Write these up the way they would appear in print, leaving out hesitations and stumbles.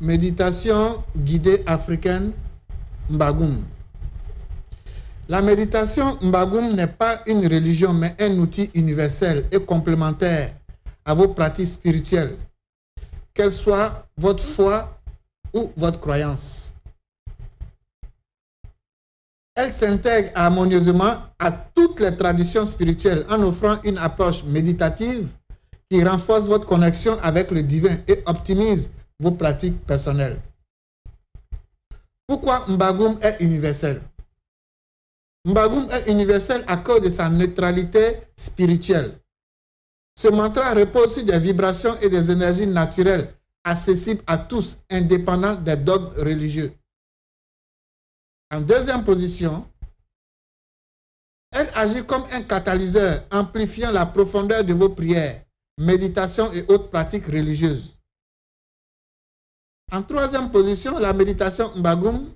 Méditation guidée africaine Mbagoum. La méditation Mbagoum n'est pas une religion, mais un outil universel et complémentaire à vos pratiques spirituelles, quelle soit votre foi ou votre croyance. Elle s'intègre harmonieusement à toutes les traditions spirituelles en offrant une approche méditative qui renforce votre connexion avec le divin et optimise vos pratiques personnelles. Pourquoi Mbagoum est universel? Mbagoum est universel à cause de sa neutralité spirituelle. Ce mantra repose sur des vibrations et des énergies naturelles accessibles à tous, indépendants des dogmes religieux. En deuxième position, elle agit comme un catalyseur, amplifiant la profondeur de vos prières, méditations et autres pratiques religieuses. En troisième position, la méditation Mbagoum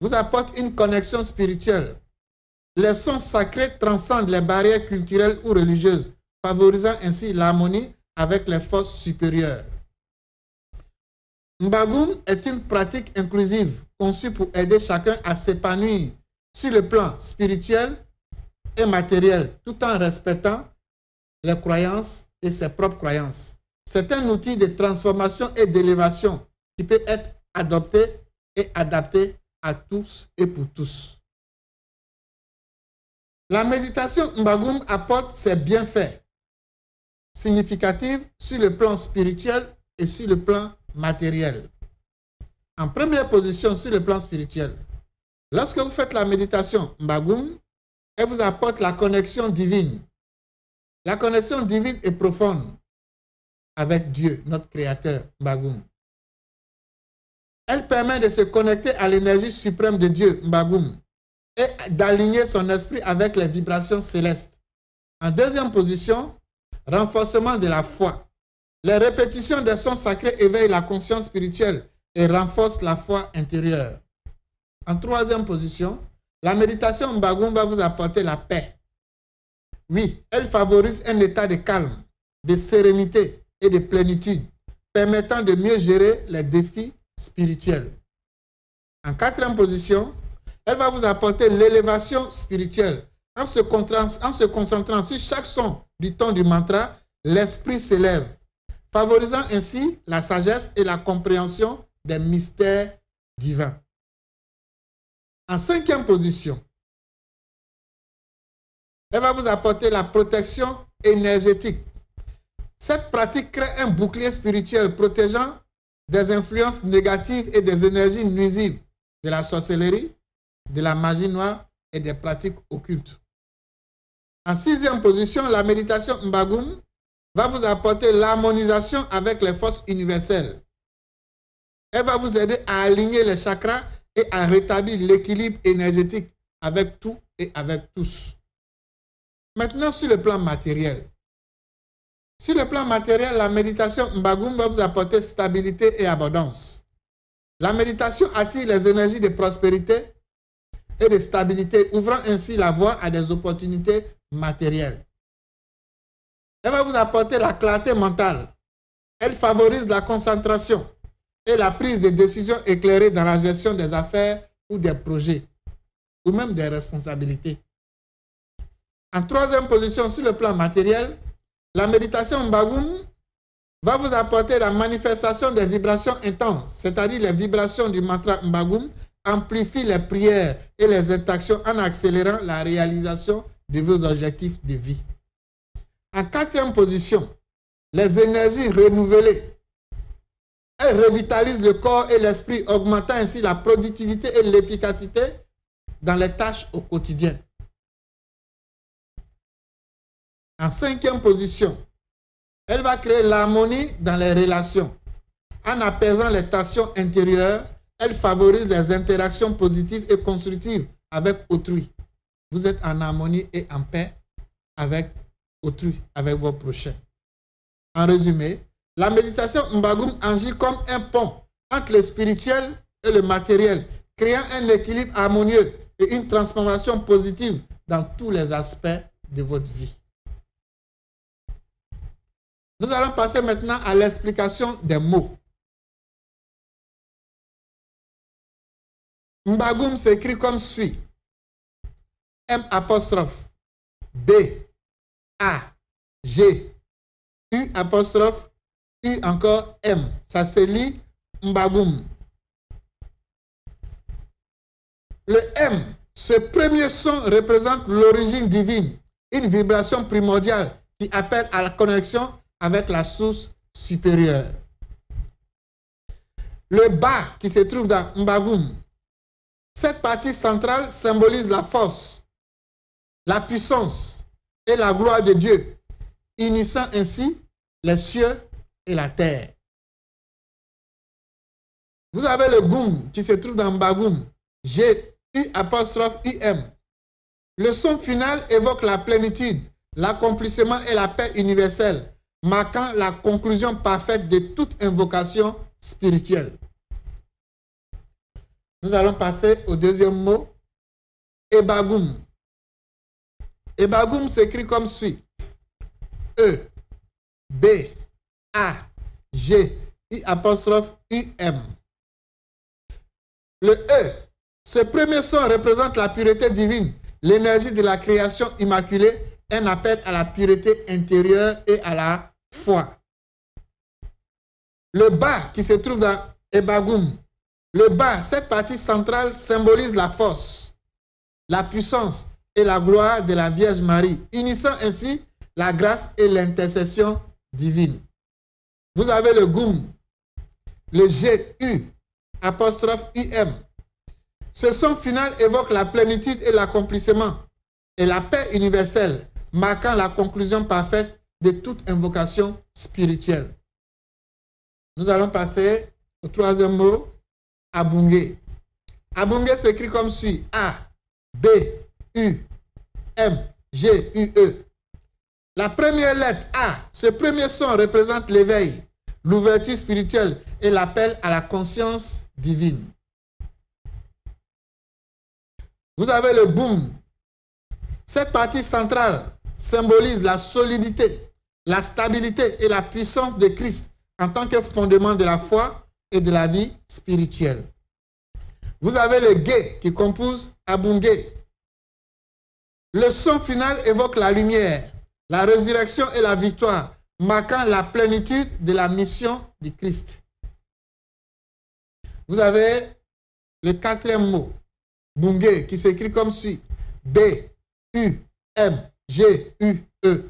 vous apporte une connexion spirituelle. Les sons sacrés transcendent les barrières culturelles ou religieuses, favorisant ainsi l'harmonie avec les forces supérieures. Mbagoum est une pratique inclusive conçue pour aider chacun à s'épanouir sur le plan spirituel et matériel, tout en respectant les croyances et ses propres croyances. C'est un outil de transformation et d'élévation qui peut être adopté et adapté à tous et pour tous. La méditation Mbagoum apporte ses bienfaits significatifs sur le plan spirituel et sur le plan matériel. En première position, sur le plan spirituel, lorsque vous faites la méditation Mbagoum, elle vous apporte la connexion divine. La connexion divine est profonde avec Dieu, notre Créateur, Mbagoum. Elle permet de se connecter à l'énergie suprême de Dieu, Mbagoum, et d'aligner son esprit avec les vibrations célestes. En deuxième position, renforcement de la foi. Les répétitions des sons sacrés éveillent la conscience spirituelle et renforcent la foi intérieure. En troisième position, la méditation Mbagoum va vous apporter la paix. Oui, elle favorise un état de calme, de sérénité et de plénitude, permettant de mieux gérer les défis spirituels. En quatrième position, elle va vous apporter l'élévation spirituelle. En se concentrant sur chaque son du ton du mantra, l'esprit s'élève, favorisant ainsi la sagesse et la compréhension des mystères divins. En cinquième position, elle va vous apporter la protection énergétique. Cette pratique crée un bouclier spirituel protégeant des influences négatives et des énergies nuisibles de la sorcellerie, de la magie noire et des pratiques occultes. En sixième position, la méditation Mbagoum va vous apporter l'harmonisation avec les forces universelles. Elle va vous aider à aligner les chakras et à rétablir l'équilibre énergétique avec tout et avec tous. Maintenant, sur le plan matériel. Sur le plan matériel, la méditation Mbagoum va vous apporter stabilité et abondance. La méditation attire les énergies de prospérité et de stabilité, ouvrant ainsi la voie à des opportunités matérielles. Elle va vous apporter la clarté mentale. Elle favorise la concentration et la prise de décisions éclairées dans la gestion des affaires ou des projets, ou même des responsabilités. En troisième position, sur le plan matériel, la méditation Mbagoum va vous apporter la manifestation des vibrations intenses, c'est-à-dire les vibrations du mantra Mbagoum amplifient les prières et les interactions en accélérant la réalisation de vos objectifs de vie. En quatrième position, les énergies renouvelées. Elles revitalisent le corps et l'esprit, augmentant ainsi la productivité et l'efficacité dans les tâches au quotidien. En cinquième position, elle va créer l'harmonie dans les relations. En apaisant les tensions intérieures, elle favorise les interactions positives et constructives avec autrui. Vous êtes en harmonie et en paix avec autrui, avec vos prochains. En résumé, la méditation Mbagoum agit comme un pont entre le spirituel et le matériel, créant un équilibre harmonieux et une transformation positive dans tous les aspects de votre vie. Nous allons passer maintenant à l'explication des mots. Mbagoum s'écrit comme suit. M apostrophe B A G U apostrophe U encore M. Ça se lit Mbagoum. Le M, ce premier son représente l'origine divine, une vibration primordiale qui appelle à la connexion avec la source supérieure. Le Ba qui se trouve dans Mbagoum, cette partie centrale symbolise la force, la puissance et la gloire de Dieu, unissant ainsi les cieux et la terre. Vous avez le Goum qui se trouve dans Mbagoum, G-U apostrophe U-M. Le son final évoque la plénitude, l'accomplissement et la paix universelle, marquant la conclusion parfaite de toute invocation spirituelle. Nous allons passer au deuxième mot, Ebagoum. Ebagoum s'écrit comme suit. E, B, A, G, I apostrophe U, M. Le E, ce premier son représente la pureté divine, l'énergie de la création immaculée, un appel à la pureté intérieure et à la foi. Le Ba qui se trouve dans Ebagoum. Le Ba, cette partie centrale symbolise la force, la puissance et la gloire de la Vierge Marie, unissant ainsi la grâce et l'intercession divine. Vous avez le Goum, le G-U, apostrophe U-M. Ce son final évoque la plénitude et l'accomplissement et la paix universelle, marquant la conclusion parfaite de toute invocation spirituelle. Nous allons passer au troisième mot, Abungé. Abungé s'écrit comme suit. A, B, U, M, G, U, E. La première lettre A, ce premier son représente l'éveil, l'ouverture spirituelle et l'appel à la conscience divine. Vous avez le Boum. Cette partie centrale symbolise la solidité, la stabilité et la puissance de Christ en tant que fondement de la foi et de la vie spirituelle. Vous avez le Gué qui compose Abungé. Le son final évoque la lumière, la résurrection et la victoire, marquant la plénitude de la mission du Christ. Vous avez le quatrième mot, Bungé, qui s'écrit comme suit. B, U, M, G, U, E.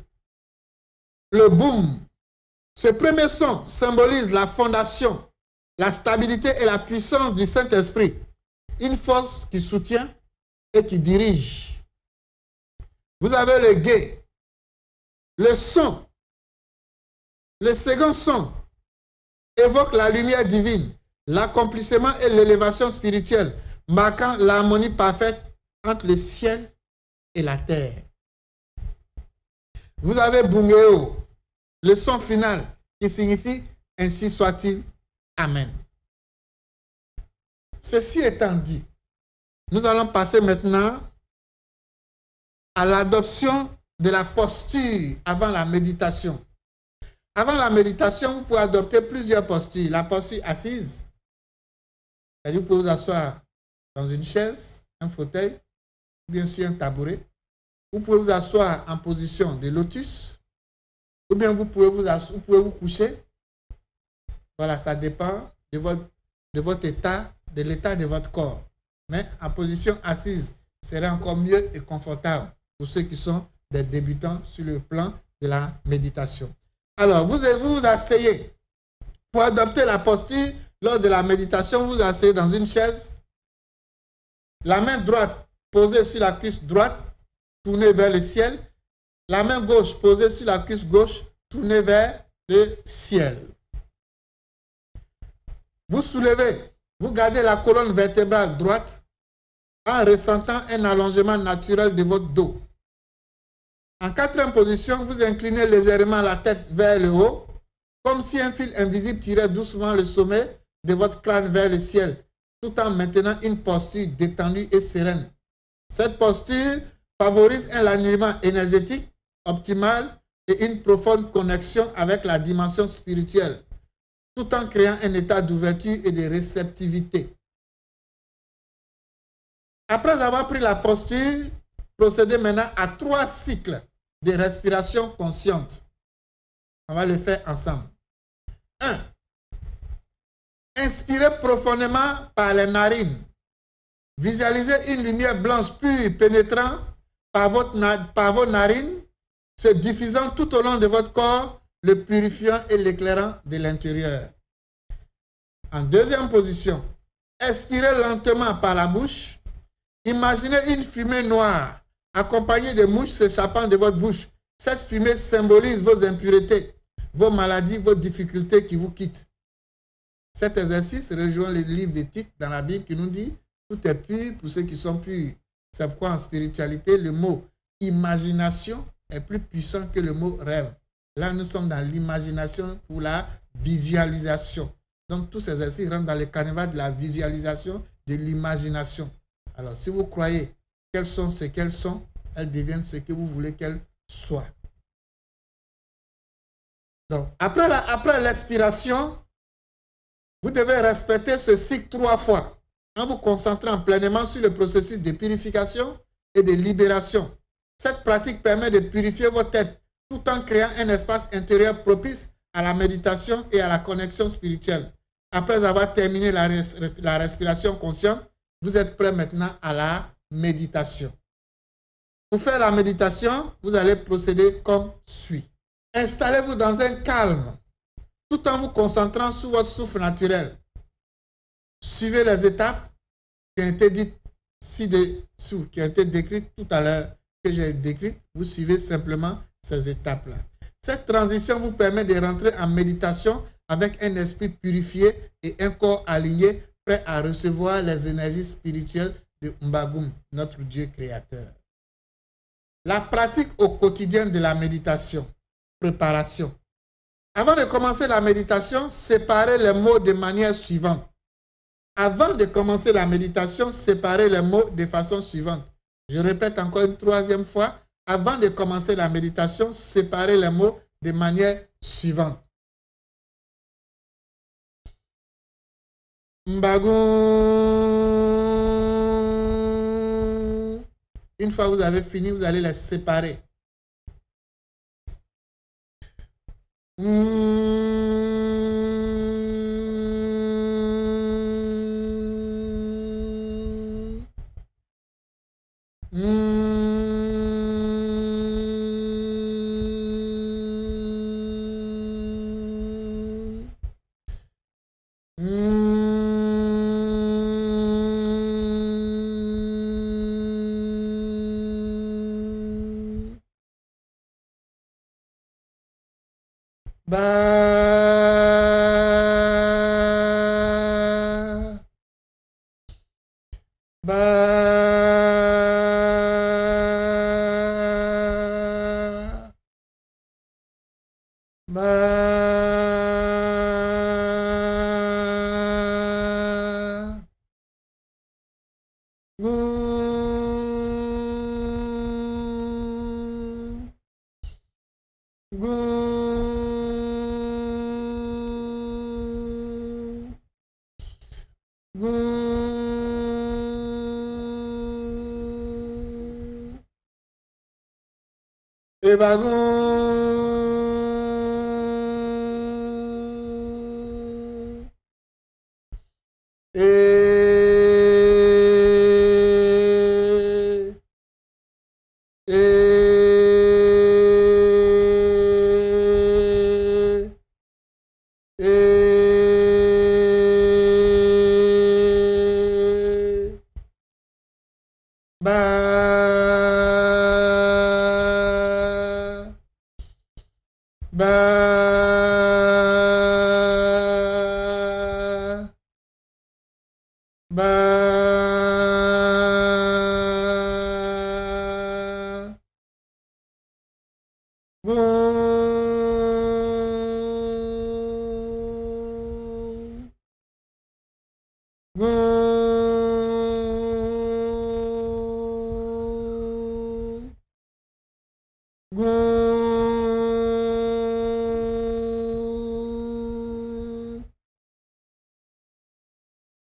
Le Boum. Ce premier son symbolise la fondation, la stabilité et la puissance du Saint-Esprit, une force qui soutient et qui dirige. Vous avez le Gué. Le son, le second son, évoque la lumière divine, l'accomplissement et l'élévation spirituelle, marquant l'harmonie parfaite entre le ciel et la terre. Vous avez Bungéo, le son final qui signifie « Ainsi soit-il, Amen ». Ceci étant dit, nous allons passer maintenant à l'adoption de la posture avant la méditation. Avant la méditation, vous pouvez adopter plusieurs postures. La posture assise, vous pouvez vous asseoir dans une chaise, un fauteuil, bien sûr un tabouret. Vous pouvez vous asseoir en position de lotus, ou bien vous pouvez vous coucher. Voilà, ça dépend de votre état, de l'état de votre corps. Mais en position assise, serait encore mieux et confortable pour ceux qui sont des débutants sur le plan de la méditation. Alors, vous vous asseyez. Pour adopter la posture, lors de la méditation, vous vous asseyez dans une chaise. La main droite posée sur la cuisse droite, tournée vers le ciel. La main gauche posée sur la cuisse gauche, tournée vers le ciel. Vous soulevez, vous gardez la colonne vertébrale droite en ressentant un allongement naturel de votre dos. En quatrième position, vous inclinez légèrement la tête vers le haut, comme si un fil invisible tirait doucement le sommet de votre crâne vers le ciel, tout en maintenant une posture détendue et sereine. Cette posture favorise un alignement énergétique optimal et une profonde connexion avec la dimension spirituelle, tout en créant un état d'ouverture et de réceptivité. Après avoir pris la posture, procédez maintenant à 3 cycles de respiration consciente. On va le faire ensemble. 1. Inspirez profondément par les narines. Visualisez une lumière blanche pure pénétrant par vos narines, se diffusant tout au long de votre corps, le purifiant et l'éclairant de l'intérieur. En deuxième position, expirez lentement par la bouche. Imaginez une fumée noire accompagnée de mouches s'échappant de votre bouche. Cette fumée symbolise vos impuretés, vos maladies, vos difficultés qui vous quittent. Cet exercice rejoint le livre des Tites dans la Bible qui nous dit « Tout est pur pour ceux qui sont purs ». C'est pourquoi en spiritualité, le mot « imagination » est plus puissant que le mot « rêve ». Là, nous sommes dans l'imagination pour la visualisation. Donc, tous ces exercices rentrent dans le carnaval de la visualisation, de l'imagination. Alors, si vous croyez qu'elles sont ce qu'elles sont, elles deviennent ce que vous voulez qu'elles soient. Donc, après l'expiration, vous devez respecter ce cycle 3 fois en vous concentrant pleinement sur le processus de purification et de libération. Cette pratique permet de purifier votre tête tout en créant un espace intérieur propice à la méditation et à la connexion spirituelle. Après avoir terminé la respiration consciente, vous êtes prêt maintenant à la méditation. Pour faire la méditation, vous allez procéder comme suit. Installez-vous dans un calme, tout en vous concentrant sur votre souffle naturel. Suivez les étapes qui ont été dites ci-dessous, qui ont été décrites tout à l'heure, que j'ai décrites. Vous suivez simplement ces étapes-là. Cette transition vous permet de rentrer en méditation avec un esprit purifié et un corps aligné, prêt à recevoir les énergies spirituelles de Mbagum, notre Dieu créateur. La pratique au quotidien de la méditation. Préparation. Avant de commencer la méditation, séparez les mots de manière suivante. Avant de commencer la méditation, séparez les mots de façon suivante. Je répète encore une 3e fois. Avant de commencer la méditation, séparez les mots de manière suivante. Mbagum. Une fois que vous avez fini, vous allez les séparer.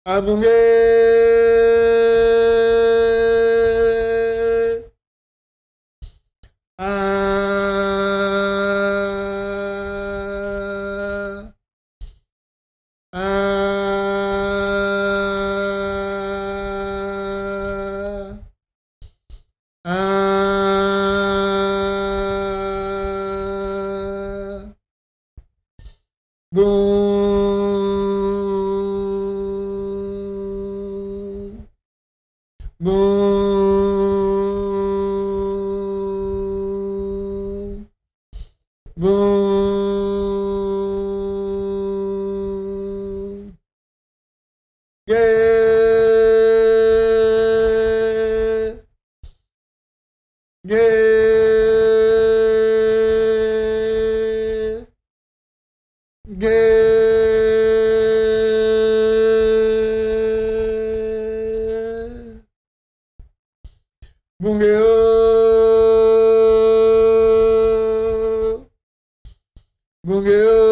Abungé. Boum. Boum. Boum. Yeah. Yeah. Yeah. Bungeo. Bungeo.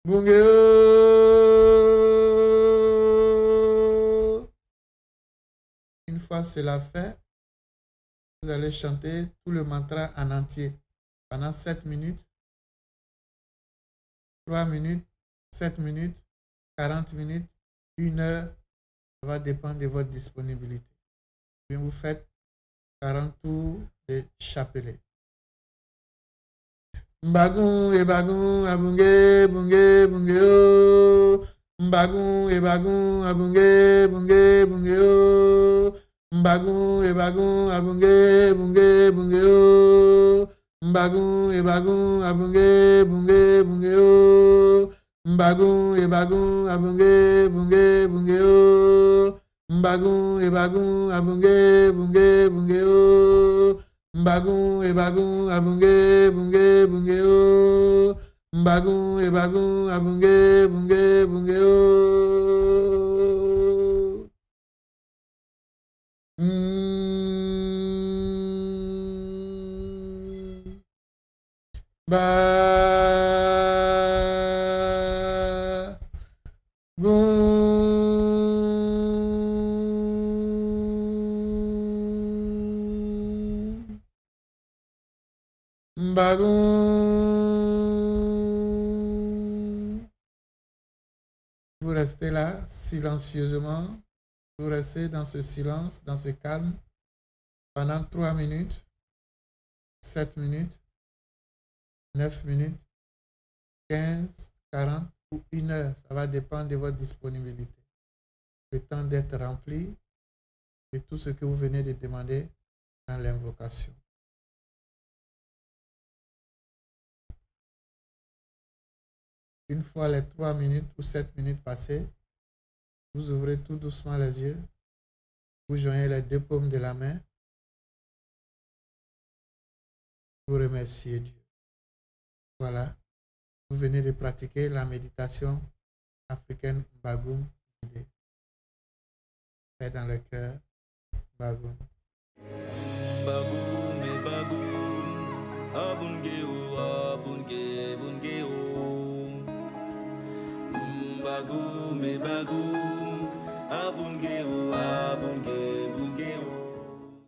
Bungeo. Une fois cela fait, vous allez chanter tout le mantra en entier pendant 7 minutes, 3 minutes, 7 minutes, 40 minutes, 1 heure. Ça va dépendre de votre disponibilité. Puis vous faites 40 tours de chapelet. Mbagoun et bagoun, abungé, bungé, bungé, oh. Mbagoun et bagoun, abungé, bungé, bungé, oh. Mbagoun et bagoun, abungé, bungé, bungé, oh. Mbagoun et bagoun, abungé, bungé, bungé, oh. Mbagoun et bagoun, abungé, bungé, bungé, oh. Mbagoun et bagoun, abungé, bungé, bungé, oh. Mbagoun et bagoun, abungé, bungé, bungé, oh. Mbagoun et bagoun, abungé, bungé, bungé, oh. Bagoun. Vous restez là silencieusement. Vous restez dans ce silence, dans ce calme pendant 3 minutes, 7 minutes, 9 minutes, 15, 40 ou 1 heure. Ça va dépendre de votre disponibilité. Le temps d'être rempli de tout ce que vous venez de demander dans l'invocation. Une fois les 3 minutes ou 7 minutes passées, vous ouvrez tout doucement les yeux. Vous joignez les 2 paumes de la main. Vous remerciez Dieu. Voilà. Vous venez de pratiquer la méditation africaine Bagoum. Fait dans le cœur. Bagoum. Bagoum et bagoum, abungeo, abunge, bungeo. Bagoum et bagoum.